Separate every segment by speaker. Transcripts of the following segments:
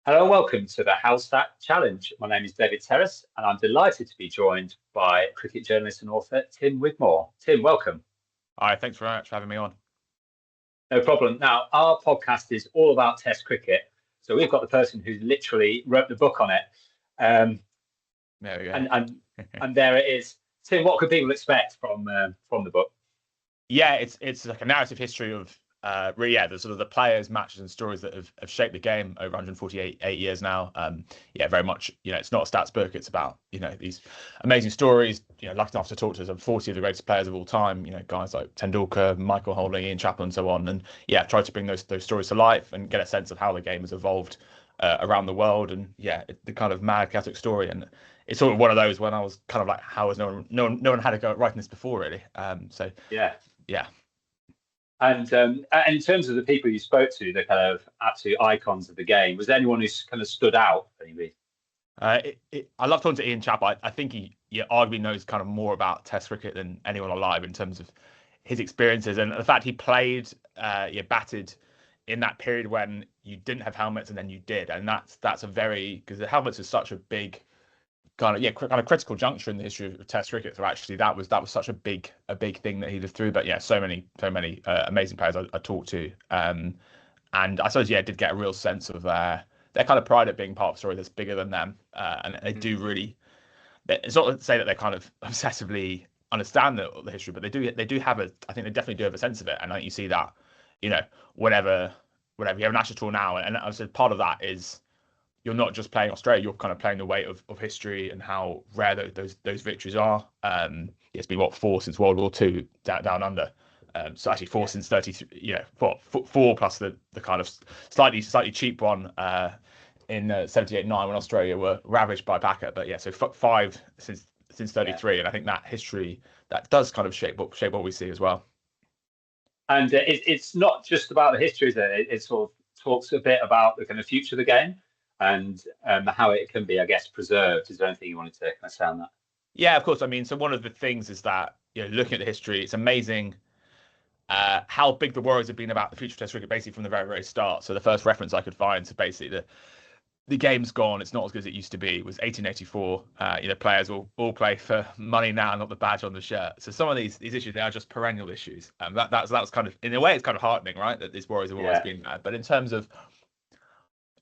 Speaker 1: Hello and welcome to the House Stat Challenge. My name is David Terrace, and I'm delighted to be joined by cricket journalist and author Tim Wigmore. Tim, welcome.
Speaker 2: All right, thanks very much for having me on.
Speaker 1: No problem. Now, our podcast is all about Test cricket, so we've got the person who literally wrote the book on it.
Speaker 2: There we go.
Speaker 1: And there it is. Tim, what could people expect from the book?
Speaker 2: Yeah, it's like a narrative history of the sort of the players, matches, and stories that have shaped the game over 148 years now. Very much. It's not a stats book. It's about these amazing stories. Lucky enough to talk to some 40 of the greatest players of all time. Guys like Tendulkar, Michael Holding, Ian Chappell, and so on. And try to bring those stories to life and get a sense of how the game has evolved around the world. And the kind of mad chaotic story. And it's sort of one of those when I was kind of like, how has no one had a go at writing this before, really?
Speaker 1: Yeah. And in terms of the people you spoke to, the kind of absolute icons of the game, was there anyone who's kind of stood out? Maybe.
Speaker 2: I love talking to Ian Chappell. I think he arguably knows kind of more about Test cricket than anyone alive in terms of his experiences and the fact he played, batted in that period when you didn't have helmets and then you did, and that's a very, because the helmets is such a big kind of critical juncture in the history of Test cricket. So actually, that was such a big thing that he lived through. But so many amazing players I talked to, and I suppose did get a real sense of their kind of pride at being part of a story that's bigger than them, and they do really. It's not to say that they kind of obsessively understand the history, but they do have I think they definitely do have a sense of it, and I think you see that, whenever you have a national tour now, and I said part of that is, you're not just playing Australia, you're kind of playing the weight of history and how rare those victories are. It's been 4 since World War II down under. So actually 4 since 33, four plus the kind of slightly cheap one in 78-9 when Australia were ravaged by Packer. But so 5 since 33, and I think that history that does kind of shape what we see as well.
Speaker 1: And it's not just about the history, is it? It sort of talks a bit about the kind of future of the game and how it can be, I guess, preserved. Is there anything you wanted to kind of say on that?
Speaker 2: Yeah, of course. I mean, so one of the things is that, looking at the history, it's amazing how big the worries have been about the future of Test cricket basically from the very, very start. So the first reference I could find to basically the game's gone, it's not as good as it used to be, was 1884. Players all play for money now, not the badge on the shirt. So some of these issues, they are just perennial issues. That's kind of, in a way, it's kind of heartening, right? That these worries have always been there. But in terms of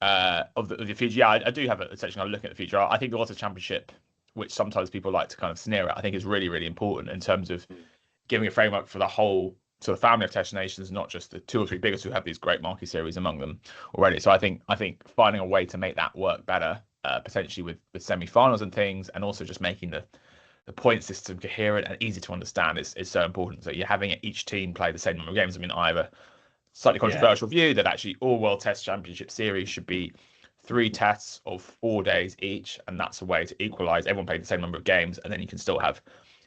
Speaker 2: the future, I do have a section I look at the future. I think the Auto Championship, which sometimes people like to kind of sneer at, I think is really, really important in terms of giving a framework for the whole sort of family of Test nations, not just the 2 or 3 biggest who have these great marquee series among them already. So I think finding a way to make that work better, potentially with semi-finals and things, and also just making the point system coherent and easy to understand is so important. So you're having each team play the same number of games. I mean, I have a slightly controversial view that actually all World Test Championship series should be 3 tests of 4 days each, and that's a way to equalise. Everyone played the same number of games, and then you can still have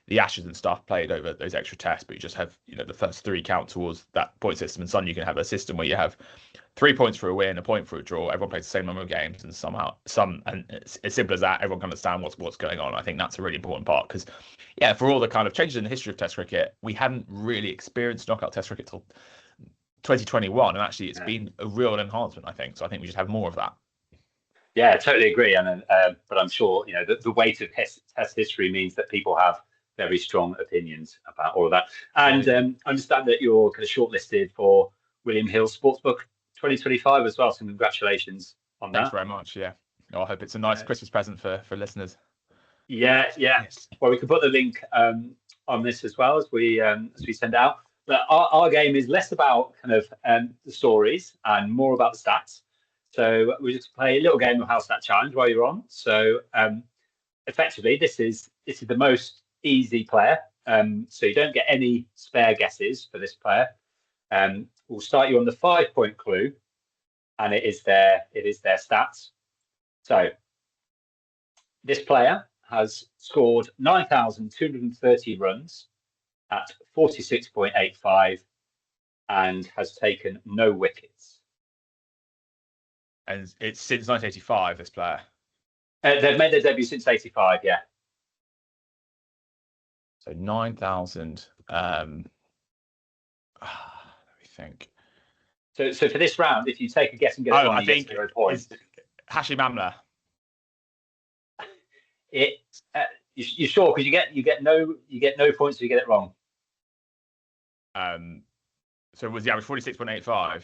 Speaker 2: the Ashes and stuff played over those extra tests, but you just have the first 3 count towards that point system. And suddenly you can have a system where you have 3 points for a win, a point for a draw. Everyone plays the same number of games, and and it's as simple as that, everyone can understand what's going on. I think that's a really important part because, for all the kind of changes in the history of Test cricket, we hadn't really experienced knockout Test cricket till 2021, and actually it's been a real enhancement, I think. So I think we should have more of that.
Speaker 1: Yeah, I totally agree. And but I'm sure the weight of Test history means that people have very strong opinions about all of that. And I understand that you're kind of shortlisted for William Hill's Sportsbook 2025 as well. So congratulations on that.
Speaker 2: Thanks very much. Yeah, I hope it's a nice Christmas present for listeners.
Speaker 1: Yeah. Yes. Well, we can put the link on this as well as we send out. But our game is less about kind of the stories and more about the stats. So we just play a little game of House Stat Challenge while you're on. So effectively, this is the most easy player. So you don't get any spare guesses for this player. We'll start you on the 5-point clue, and it is their stats. So this player has scored 9,230 runs at 46.85 and has taken no wickets.
Speaker 2: And it's since 1985, this player.
Speaker 1: They've made their debut since 85, yeah.
Speaker 2: So 9,000. Let me think.
Speaker 1: So for this round, if you take a guess and get it wrong, you get 0 points.
Speaker 2: Hashim Amla.
Speaker 1: You sure? Because you get no points if you get it wrong.
Speaker 2: So was the average 46.85?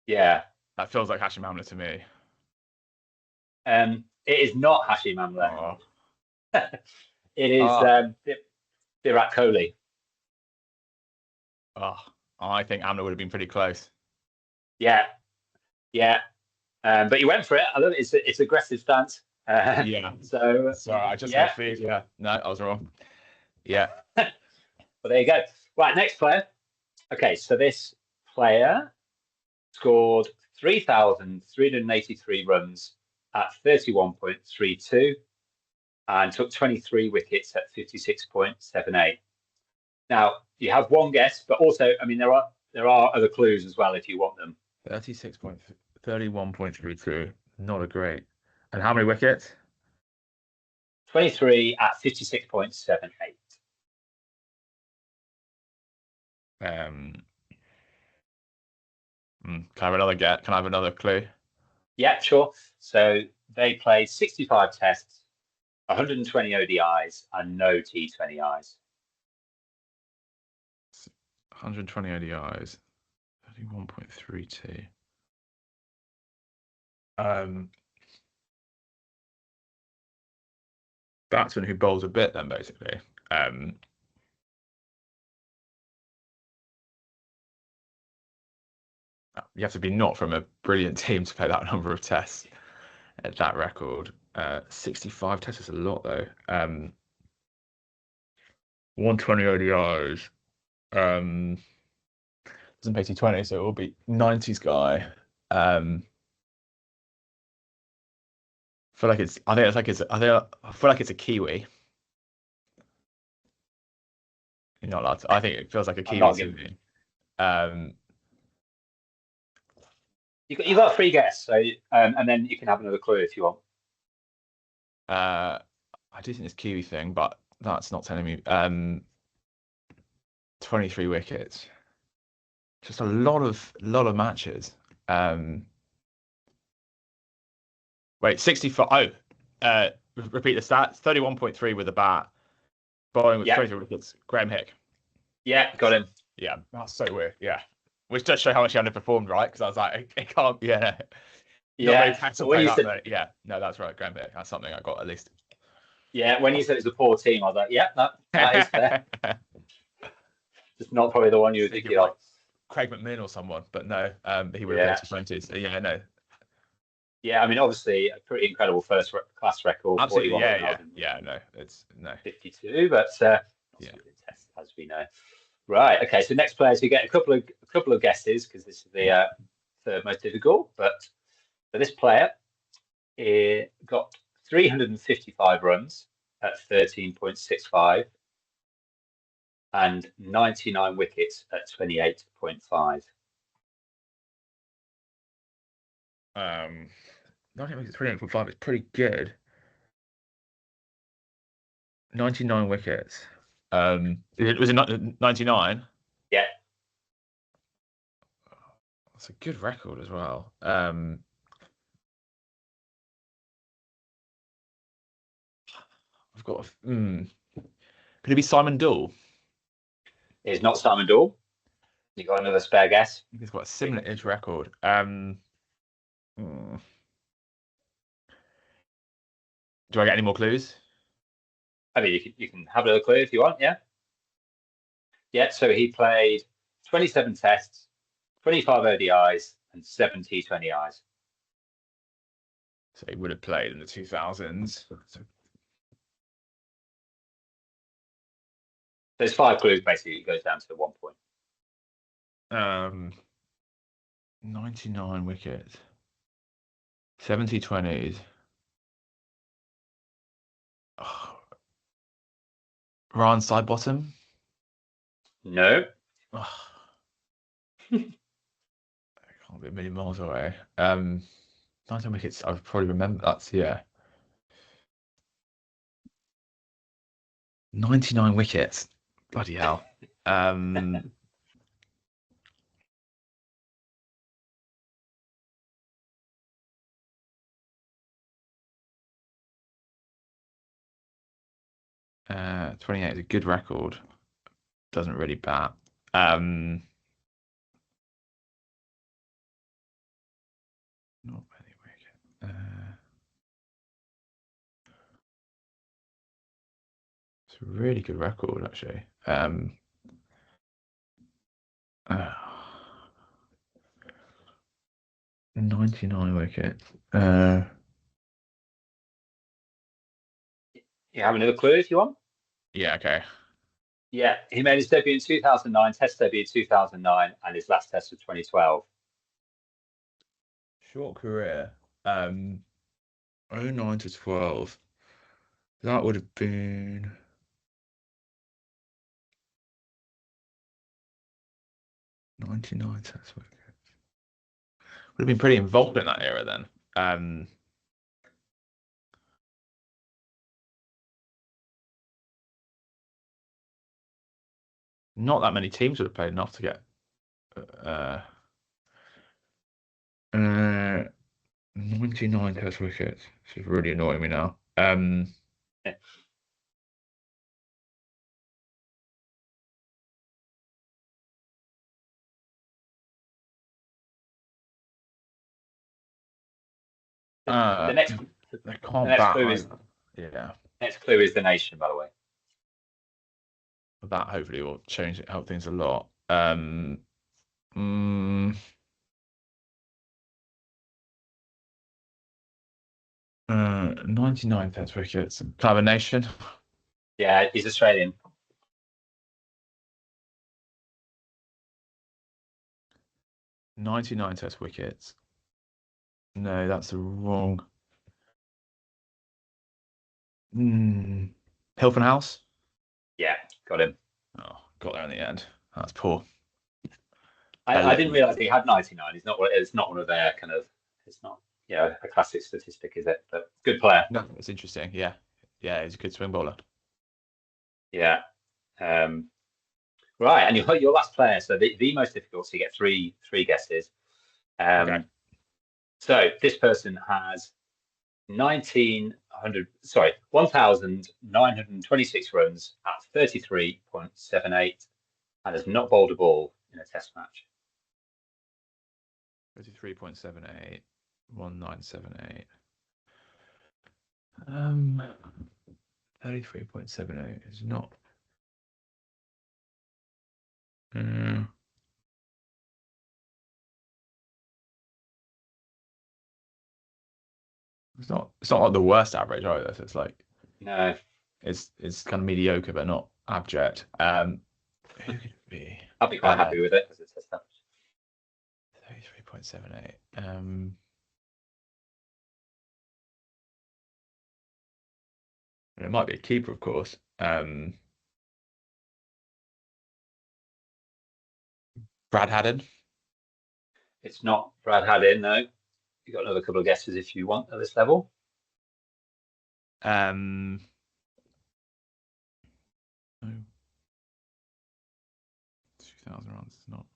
Speaker 1: Yeah.
Speaker 2: That feels like Hashim Amla to me.
Speaker 1: It is not Hashim Amla.
Speaker 2: Oh.
Speaker 1: It is Virat Kohli.
Speaker 2: Oh, I think Amla would have been pretty close.
Speaker 1: Yeah. But you went for it. I love it. It's aggressive stance.
Speaker 2: Yeah.
Speaker 1: So
Speaker 2: sorry, I just got feed. Yeah. No, I was wrong. Yeah.
Speaker 1: Well, there you go. Right, next player. Okay, so this player scored 3,383 runs at 31.32 and took 23 wickets at 56.78. Now, you have one guess, but also, I mean, there are other clues as well if you want them.
Speaker 2: 31.32. Not a great. And how many wickets?
Speaker 1: 23 at 56.78.
Speaker 2: Can I have another get? Can I have another clue?
Speaker 1: Yeah, sure. So they played 65 tests, 120 ODIs, and no T20Is.
Speaker 2: 120 ODIs, 31.32. Batsman who bowls a bit, then basically. You have to be not from a brilliant team to play that number of tests at that record. 65 tests is a lot, though. 120 ODIs. Doesn't pay T20, so it will be 90s guy. I feel like it's a Kiwi. You're not allowed to. I think it feels like a Kiwi to me.
Speaker 1: You got a free guess, so and then you can have another clue if you want.
Speaker 2: I do think this Kiwi thing, but that's not telling me. 23 wickets. Just a lot of matches. Wait, 65. Repeat the stats. 31.3 with the bat. Bowling with 23 wickets. Graham Hick.
Speaker 1: Yeah, got him.
Speaker 2: Yeah, that's so weird. Yeah, which does show how much he underperformed, right? Because I was like, it can't. Yeah.
Speaker 1: Yeah.
Speaker 2: Yeah. No, that's right. Graham Hick. That's something I got at least.
Speaker 1: Yeah, when you said it's a poor team, I was like, yeah, that is fair. Just not probably the one you were thinking of.
Speaker 2: Craig McMinn or someone, but no, he would have played T20s. Yeah, no.
Speaker 1: Yeah, I mean, obviously, a pretty incredible first class record.
Speaker 2: Absolutely, yeah. No, it's no
Speaker 1: 52, but test, as we know. Right. Okay. So next players, you get a couple of guesses because this is the third most difficult. But for this player, he got 355 runs at 13.65 and 99 wickets at 28.5.
Speaker 2: 28.5 is pretty good. 99 wickets. Was it 99?
Speaker 1: Yeah.
Speaker 2: That's a good record as well. I've got. Could it be Simon Doull?
Speaker 1: It's not Simon Doull. You got another spare guess?
Speaker 2: He's got a similar-ish record. Do I get any more clues?
Speaker 1: I mean, you can have another clue if you want. Yeah. Yeah. So he played 27 tests, 25 ODIs, and 7 T20Is.
Speaker 2: So he would have played in the 2000s. So
Speaker 1: there's 5 clues basically. It goes down to 1 point.
Speaker 2: 99 wickets, 70 20s. Oh. Ryan Sidebottom?
Speaker 1: No.
Speaker 2: Oh. I can't be a million miles away. 19 wickets, I would probably remember that. Yeah. 99 wickets. Bloody hell. 28 is a good record. Doesn't really bat. Not many wicket. It's a really good record, actually. 99 wickets.
Speaker 1: You have another clue if you want?
Speaker 2: Yeah, okay.
Speaker 1: Yeah, he made his debut in 2009, Test debut in 2009, and his last Test was 2012.
Speaker 2: Short career. 09 to 12. That would have been 99 Test wickets. Would have been pretty involved in that era then. Not that many teams would have played enough to get 99 Test wickets. This is really annoying me now.
Speaker 1: Yeah. The next clue is next clue is the nation, by the way.
Speaker 2: That hopefully will help things a lot. 99 Test wickets. Kind of a nation.
Speaker 1: Yeah, he's Australian.
Speaker 2: 99 Test wickets. No, that's the wrong. Hilton House.
Speaker 1: Yeah, got him.
Speaker 2: Oh, got there in the end. That's poor.
Speaker 1: I didn't realise he had 99. It's not one of their kind of. It's not a classic statistic, is it? But good player.
Speaker 2: No, it's interesting. Yeah, he's a good swing bowler.
Speaker 1: Yeah. Right, and your last player. So the most difficult. So you get three guesses.
Speaker 2: Okay.
Speaker 1: So this person has 1,926 runs at 33.78 and has not bowled a ball in a Test match.
Speaker 2: 33.78, 1978. 33.78 is not. It's not like the worst average either. So it's like
Speaker 1: No,
Speaker 2: it's kind of mediocre but not abject. Who could it be?
Speaker 1: I'll be quite happy with it as a Test average.
Speaker 2: 33.78. It might be a keeper, of course. Brad Haddon.
Speaker 1: It's not Brad Haddin, no. You've got another couple of guesses if you want at this level.
Speaker 2: 2,000 runs is not.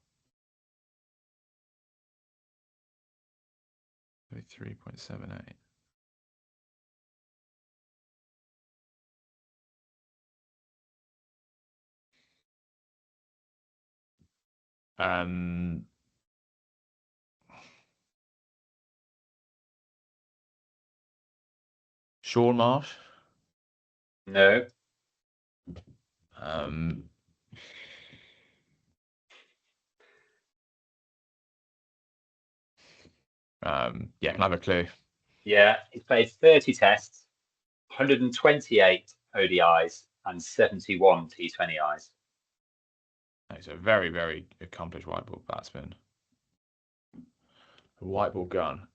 Speaker 2: 33.78. Sean Marsh.
Speaker 1: No.
Speaker 2: Yeah, can I have a clue?
Speaker 1: Yeah, he's played 30 tests, 128 ODIs, and 71 T20Is.
Speaker 2: He's a very, very accomplished white ball batsman. A white ball gun.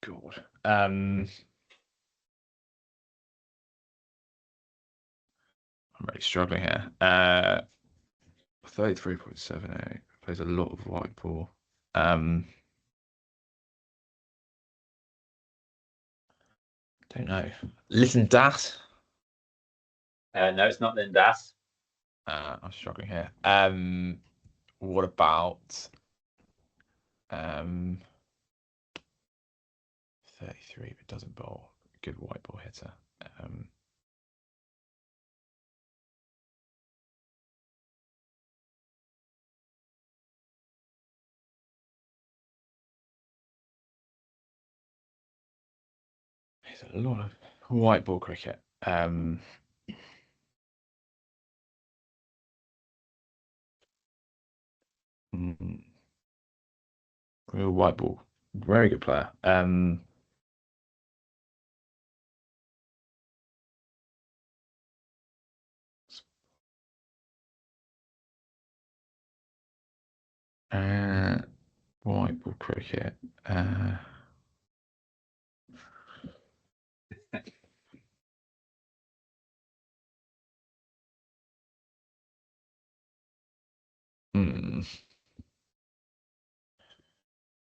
Speaker 2: God. I'm really struggling here. 33.78. Plays a lot of white ball. Don't know. Listen, Das.
Speaker 1: No, it's not Lynn Das.
Speaker 2: I'm struggling here. What about 33 but doesn't bowl? Good white ball hitter. There's a lot of white ball cricket. Real white ball. Very good player. White ball cricket.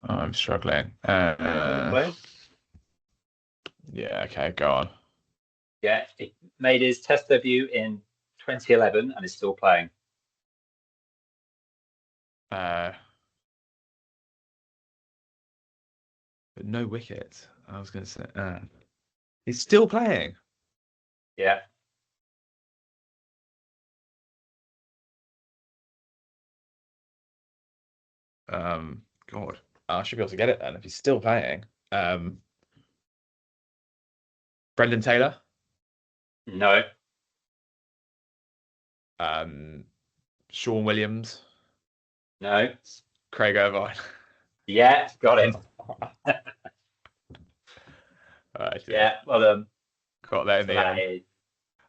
Speaker 2: I'm struggling. Yeah, okay, go on.
Speaker 1: Yeah, he made his Test debut in 2011 and is still playing.
Speaker 2: But no wickets. I was going to say. He's still playing.
Speaker 1: Yeah.
Speaker 2: God, I should be able to get it then if he's still playing. Brendan Taylor?
Speaker 1: No.
Speaker 2: Sean Williams?
Speaker 1: No.
Speaker 2: Craig Irvine?
Speaker 1: Yeah, got him.
Speaker 2: Yeah,
Speaker 1: well,
Speaker 2: got that in the end.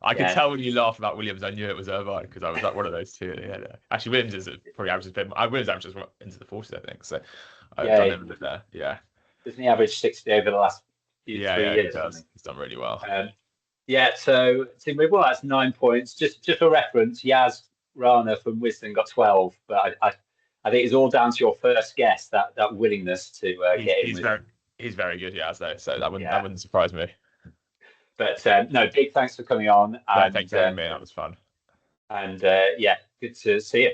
Speaker 2: I could
Speaker 1: Yeah.
Speaker 2: tell when you laughed about Williams, I knew it was Irvine because I was like one of those two. Yeah, actually, Williams is probably averages a bit. Williams averages into the 40s, I think. So I've done him a bit there. Yeah.
Speaker 1: Doesn't he average 60 over the last 3 years?
Speaker 2: He does. He's done really well.
Speaker 1: Yeah, so Tim Wigmore, that's 9 points. Just for reference, Yaz Rana from Wisdom got 12, but I think it's all down to your first guess, that willingness to get in.
Speaker 2: He's very good, Yaz, though. So that wouldn't surprise me.
Speaker 1: But no, big thanks for coming on.
Speaker 2: No, thanks for having me. That was fun.
Speaker 1: And yeah, good to see you.